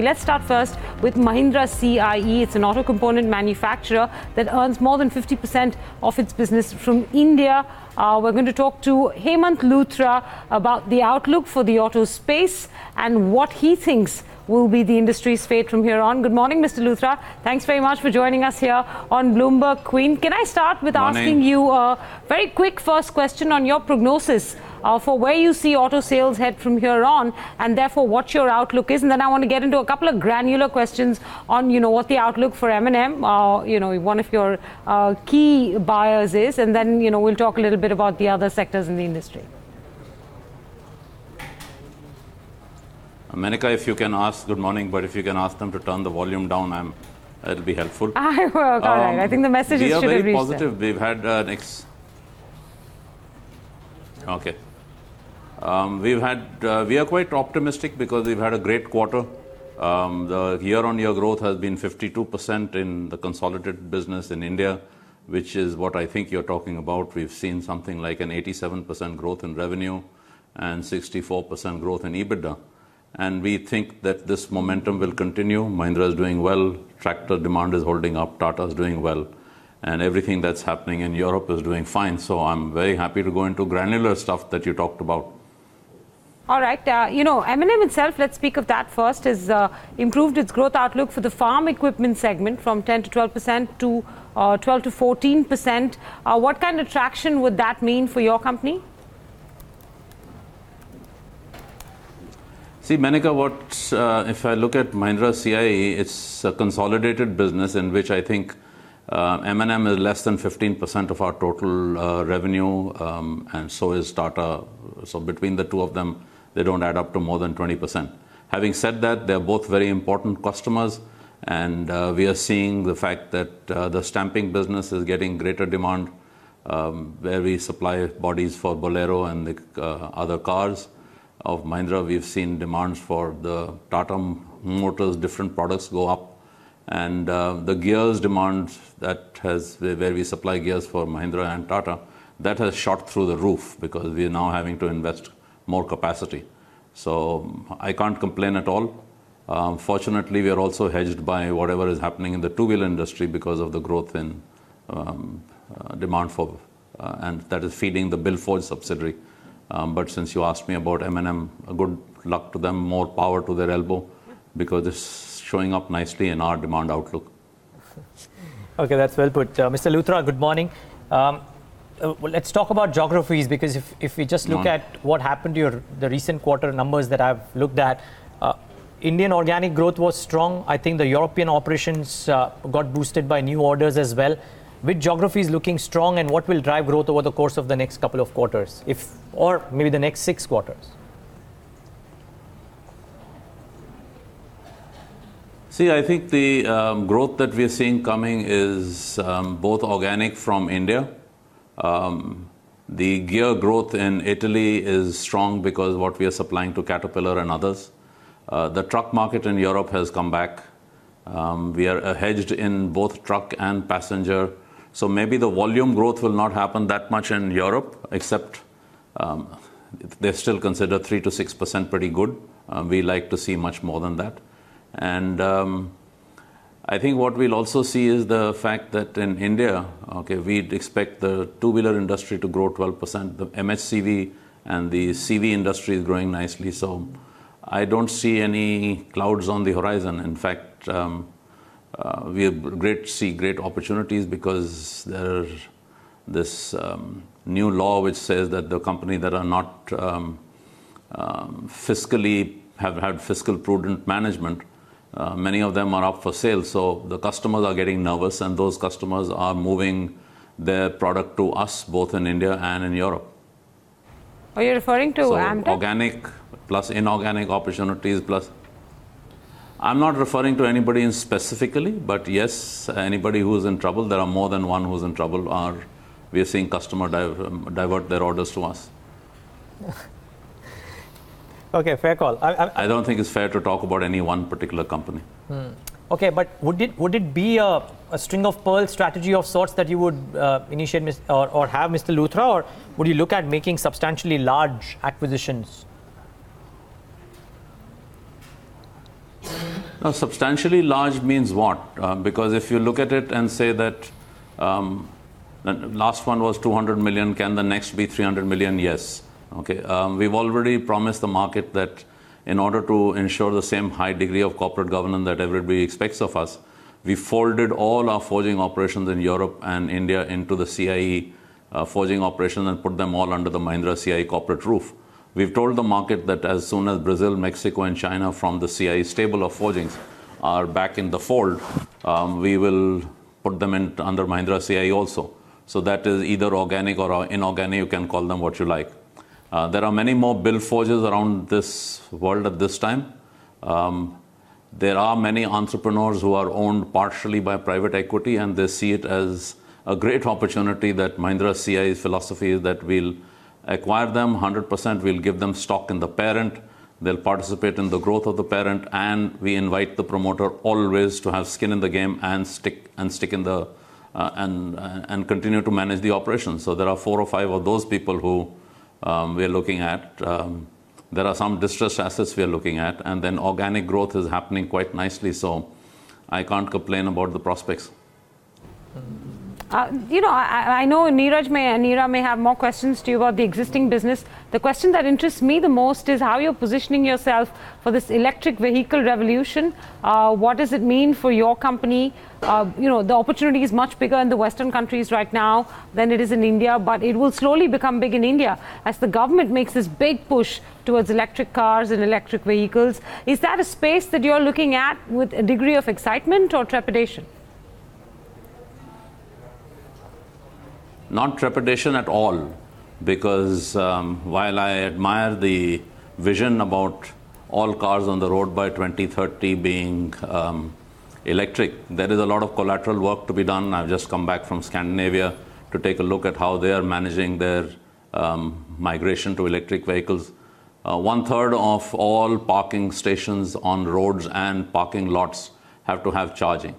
Let's start first with Mahindra CIE. It's an auto component manufacturer that earns more than 50% of its business from India. We're going to talk to Hemant Luthra about the outlook for the auto space and what he thinks will be the industry's fate from here on. Good morning, Mr. Luthra. Thanks very much for joining us here on BloombergQuint. Can I start with asking you a very quick first question on your prognosis for where you see auto sales head from here on, and therefore what your outlook is? And then I want to get into a couple of granular questions on, what the outlook for M&M, one of your key buyers is, and then, we'll talk a little bit about the other sectors in the industry. Menaka, if you can ask, good morning, but if you can ask them to turn the volume down, it'll be helpful. I will, all right. I think the message should have reached. We are very positive. We've had Okay. We are quite optimistic because we've had a great quarter. The year-on-year growth has been 52% in the consolidated business in India, which is what I think you're talking about. We've seen something like an 87% growth in revenue and 64% growth in EBITDA. And we think that this momentum will continue. Mahindra is doing well, tractor demand is holding up, Tata is doing well, and everything that's happening in Europe is doing fine. So I'm very happy to go into granular stuff that you talked about. All right. M&M itself, let's speak of that first, has improved its growth outlook for the farm equipment segment from 10 to 12% to 12 to 14%. What kind of traction would that mean for your company? See, Menaka, if I look at Mahindra CIE, it's a consolidated business in which I think M&M is less than 15% of our total revenue, and so is Tata. So between the two of them, they don't add up to more than 20%. Having said that, they're both very important customers, and we are seeing the fact that the stamping business is getting greater demand, where we supply bodies for Bolero and the other cars of Mahindra. We've seen demands for the Tata Motors, different products go up, and the gears demand where we supply gears for Mahindra and Tata, that has shot through the roof because we are now having to invest more capacity. So I can't complain at all. Fortunately, we are also hedged by whatever is happening in the two-wheeler industry because of the growth in demand for, and that is feeding the Billforge subsidiary. But since you asked me about M&M, good luck to them, more power to their elbow, because it's showing up nicely in our demand outlook. Okay, that's well put. Mr. Luthra, good morning. Let's talk about geographies, because if we just look at what happened to the recent quarter numbers that I've looked at, Indian organic growth was strong. I think the European operations got boosted by new orders as well. Which geography is looking strong, and what will drive growth over the course of the next couple of quarters, or maybe the next 6 quarters? See, I think the growth that we are seeing coming is both organic from India. The gear growth in Italy is strong because what we are supplying to Caterpillar and others. The truck market in Europe has come back. We are hedged in both truck and passenger. So maybe the volume growth will not happen that much in Europe, except they still consider 3 to 6% pretty good. We like to see much more than that. And I think what we'll also see is the fact that in India, we'd expect the two-wheeler industry to grow 12%. The MHCV and the CV industry is growing nicely. So I don't see any clouds on the horizon. In fact, we see great opportunities because there's this new law which says that the company that are not have had fiscal prudent management, many of them are up for sale. So the customers are getting nervous, and those customers are moving their product to us, both in India and in Europe. Are you referring to Amtech? Organic plus inorganic opportunities plus. I'm not referring to anybody specifically, but yes, anybody who's in trouble. There are more than one who's in trouble. We are seeing customers divert their orders to us. Okay, fair call. I don't think it's fair to talk about any one particular company. Okay, but would it be a string of pearls strategy of sorts that you would initiate or have, Mr. Luthra, or would you look at making substantially large acquisitions? Now, substantially large means what? Because if you look at it and say that the last one was 200 million, can the next be 300 million? Yes. Okay. We've already promised the market that in order to ensure the same high degree of corporate governance that everybody expects of us, we folded all our forging operations in Europe and India into the CIE forging operations and put them all under the Mahindra CIE corporate roof. We've told the market that as soon as Brazil, Mexico, and China from the CIE stable of forgings are back in the fold, we will put them in under Mahindra CIE also. So that is either organic or inorganic, you can call them what you like. There are many more bill forges around this world at this time. There are many entrepreneurs who are owned partially by private equity, and they see it as a great opportunity. That Mahindra CIE's philosophy is that we'll acquire them 100%, we'll give them stock in the parent, they'll participate in the growth of the parent, and we invite the promoter always to have skin in the game and stick in the and continue to manage the operations. So there are 4 or 5 of those people who we are looking at. There are some distressed assets we are looking at, and then organic growth is happening quite nicely. So I can't complain about the prospects. I know Niraj Neera may have more questions to you about the existing business. The question that interests me the most is how you're positioning yourself for this electric vehicle revolution. What does it mean for your company? The opportunity is much bigger in the Western countries right now than it is in India, but it will slowly become big in India as the government makes this big push towards electric cars and electric vehicles. Is that a space that you're looking at with a degree of excitement or trepidation? Not trepidation at all, because while I admire the vision about all cars on the road by 2030 being electric, there is a lot of collateral work to be done. I've just come back from Scandinavia to take a look at how they are managing their migration to electric vehicles. 1/3 of all parking stations on roads and parking lots have to have charging.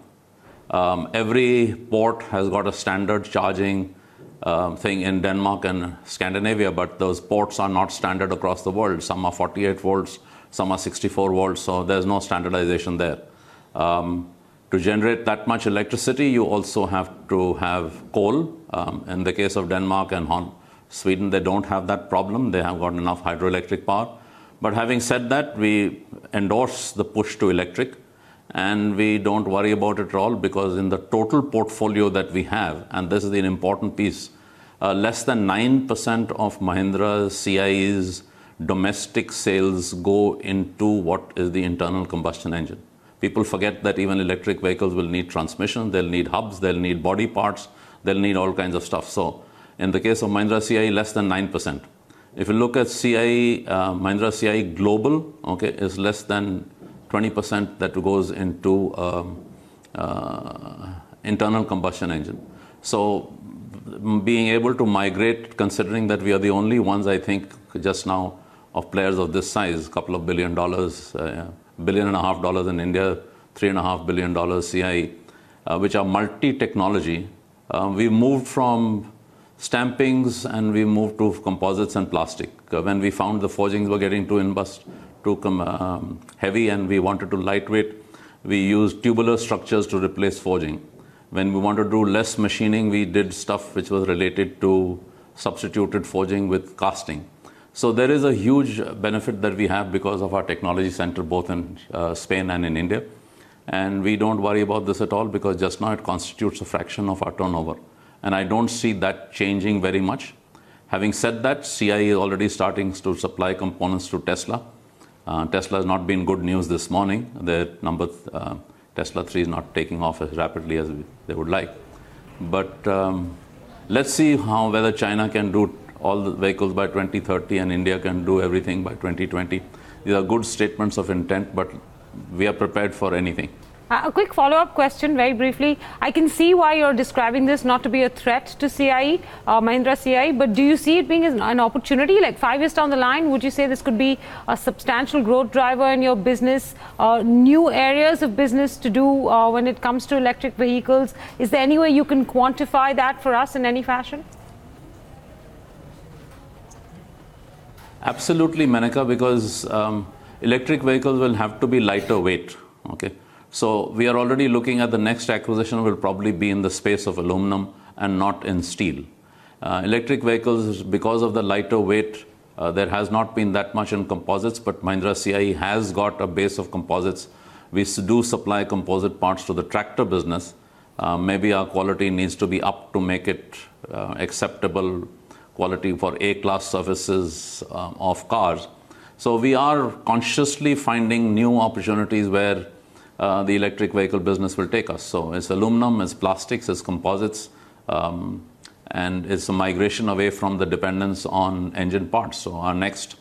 Every port has got a standard charging thing in Denmark and Scandinavia, but those ports are not standard across the world. Some are 48 volts, some are 64 volts, so there's no standardization there. To generate that much electricity, you also have to have coal. In the case of Denmark and Sweden, they don't have that problem. They have got enough hydroelectric power. But having said that, we endorse the push to electric, and we don't worry about it at all, because in the total portfolio that we have, and this is an important piece, less than 9% of Mahindra CIE's domestic sales go into what is the internal combustion engine. People forget that even electric vehicles will need transmission, they'll need hubs, they'll need body parts, they'll need all kinds of stuff. So in the case of Mahindra CIE, less than 9%. If you look at CIE, Mahindra CIE Global, okay, is less than 20% that goes into internal combustion engine. So being able to migrate, considering that we are the only ones, I think, just now of players of this size, couple of $1 billion, $1.5 billion in India, $3.5 billion CIE, which are multi-technology. We moved from stampings and we moved to composites and plastic. When we found the forgings were getting too too heavy and we wanted to lightweight, we used tubular structures to replace forging. When we wanted to do less machining, we did stuff which was related to substituted forging with casting. So there is a huge benefit that we have because of our technology center both in Spain and in India. And we don't worry about this at all, because just now it constitutes a fraction of our turnover. And I don't see that changing very much. Having said that, CIE is already starting to supply components to Tesla. Tesla has not been good news this morning. Their number, Tesla 3 is not taking off as rapidly as they would like. But let's see whether China can do all the vehicles by 2030 and India can do everything by 2020. These are good statements of intent, but we are prepared for anything. A quick follow-up question, very briefly. I can see why you're describing this not to be a threat to CIE, Mahindra CIE, but do you see it being an opportunity? Like 5 years down the line, would you say this could be a substantial growth driver in your business, new areas of business to do when it comes to electric vehicles? Is there any way you can quantify that for us in any fashion? Absolutely, Menaka, because electric vehicles will have to be lighter weight. Okay, so we are already looking at the next acquisition will probably be in the space of aluminum and not in steel. Electric vehicles, because of the lighter weight, there has not been that much in composites, but Mahindra CIE has got a base of composites. We do supply composite parts to the tractor business. Maybe our quality needs to be up to make it acceptable quality for A-class services of cars. So we are consciously finding new opportunities where the electric vehicle business will take us. So it's aluminum, it's plastics, it's composites, and it's a migration away from the dependence on engine parts. So our next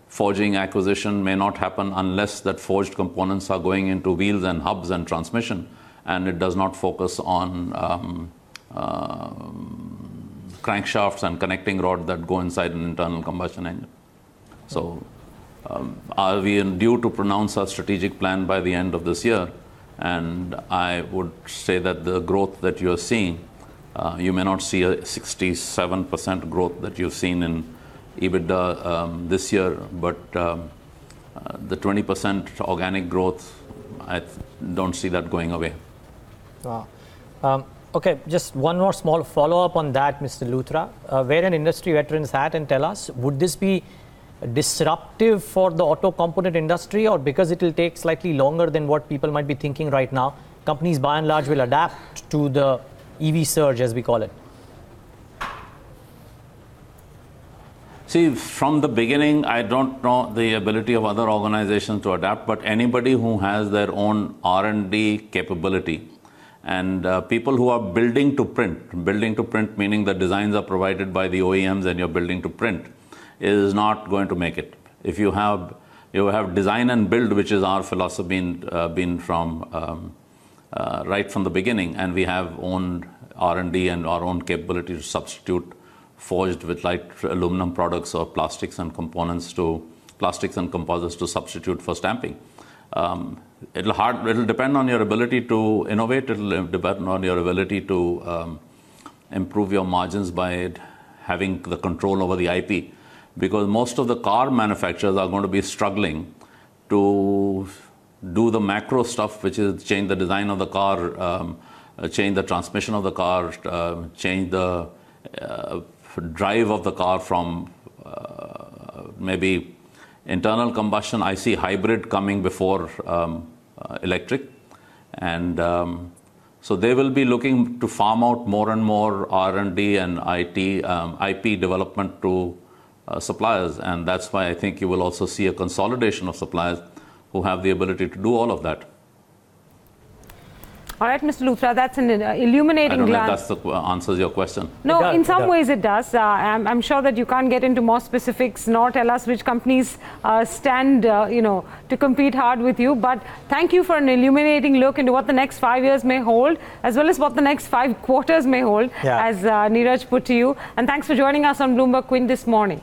forging acquisition may not happen unless that forged components are going into wheels and hubs and transmission, and it does not focus on crankshafts and connecting rod that go inside an internal combustion engine. So are we due to pronounce our strategic plan by the end of this year? And I would say that the growth that you're seeing, you may not see a 67% growth that you've seen in EBITDA this year, but the 20% organic growth, I don't see that going away. Wow. Okay, just one more small follow-up on that, Mr. Luthra. Wear an industry veteran's hat and tell us, would this be disruptive for the auto component industry, or because it will take slightly longer than what people might be thinking right now, companies by and large will adapt to the EV surge, as we call it? See, from the beginning, I don't know the ability of other organizations to adapt, but anybody who has their own R&D capability and people who are building to print meaning the designs are provided by the OEMs and you're building to print, is not going to make it. If you have design and build, which is our philosophy been from right from the beginning, and we have own R&D and our own capability to substitute forged with light aluminum products or plastics and composites to substitute for stamping. It'll depend on your ability to innovate. It'll depend on your ability to improve your margins by having the control over the IP. Because most of the car manufacturers are going to be struggling to do the macro stuff, which is change the design of the car, change the transmission of the car, change the drive of the car from maybe internal combustion. I see hybrid coming before electric. And so they will be looking to farm out more and more R&D and IP development to suppliers, and that's why I think you will also see a consolidation of suppliers who have the ability to do all of that. All right, Mr. Luthra, that's an illuminating glance. I don't know if that answers your question. No, in some ways it does. I'm sure that you can't get into more specifics nor tell us which companies stand, to compete hard with you. But thank you for an illuminating look into what the next 5 years may hold, as well as what the next 5 quarters may hold, as Niraj put to you. And thanks for joining us on BloombergQuint this morning.